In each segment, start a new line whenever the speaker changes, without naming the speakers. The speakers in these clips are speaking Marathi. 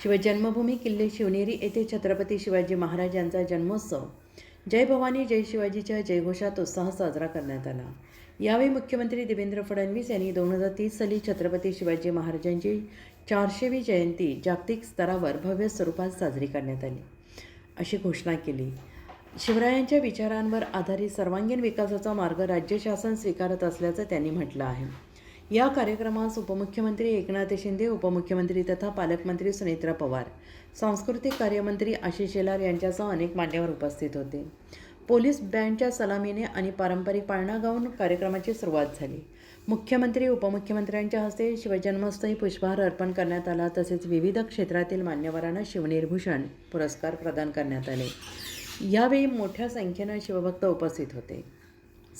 शिवजन्मभूमी किल्ले शिवनेरी येथे छत्रपती शिवाजी महाराज यांचा जन्मोत्सव जय भवानी जय शिवाजीच्या जयघोषात उत्साह साजरा करण्यात आला। यावेळी मुख्यमंत्री देवेंद्र फडणवीस यांनी 2030 साली छत्रपती शिवाजी महाराजांची 400वी जयंती जागतिक स्तरावर भव्य स्वरूपात साजरी करण्यात आली अशी घोषणा केली। शिवरायांच्या विचारांवर आधारित सर्वांगीण विकासाचा मार्ग राज्य शासन स्वीकारत असल्याचं त्यांनी म्हटलं आहे। या कार्यक्रमास उपमुख्यमंत्री एकनाथ शिंदे, उपमुख्यमंत्री तथा पालकमंत्री सुनेत्रा पवार, सांस्कृतिक कार्यमंत्री आशिष शेलार यांच्यासह अनेक मान्यवर उपस्थित होते। पोलीस बँडच्या सलामीने आणि पारंपरिक पाळणा गाऊन कार्यक्रमाची सुरुवात झाली। मुख्यमंत्री उपमुख्यमंत्र्यांच्या हस्ते शिवजन्मस्थळी पुष्पहार अर्पण करण्यात आला। तसेच विविध क्षेत्रातील मान्यवरांना शिवनिर्भूषण पुरस्कार प्रदान करण्यात आले। यावेळी मोठ्या संख्येने शिवभक्त उपस्थित होते।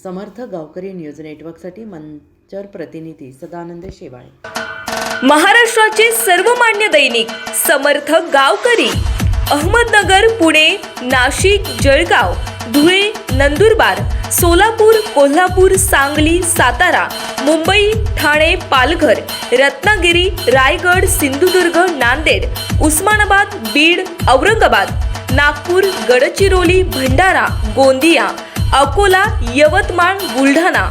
समर्थ गावकरी न्यूज नेटवर्कसाठी मंचर प्रतिनिधी सदानंद शेवाळे।
महाराष्ट्राचे सर्वमान्य दैनिक समर्थ गावकरी अहमदनगर, पुणे, नाशिक, जळगाव, धुळे, नंदुरबार, सोलापूर, कोल्हापूर, सांगली, सातारा, मुंबई, ठाणे, पालघर, रत्नागिरी, रायगड, सिंधुदुर्ग, नांदेड, उस्मानाबाद, बीड, औरंगाबाद, नागपूर, गडचिरोली, भंडारा, गोंदिया, अकोला, यवतमाळ, बुलढाणा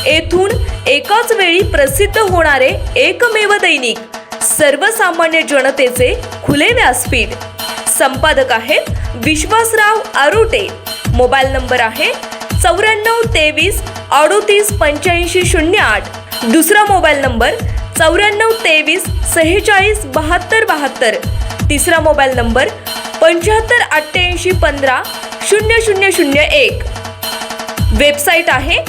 येथून एकाच वेळी प्रसिद्ध होणारे एकमेव दैनिक सर्वसामान्य जनतेचे खुले व्यासपीठ। संपादक आहेत विश्वासराव आरोटे। मोबाईल नंबर आहे 9423 38 85 08। दुसरा मोबाईल नंबर 9423 46 72 72। तिसरा मोबाईल नंबर 75 88 15 0001। वेबसाईट आहे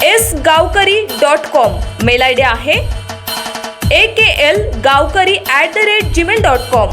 sgavkari.com। मेल आयडी आहे aklgavkari@gmail.com।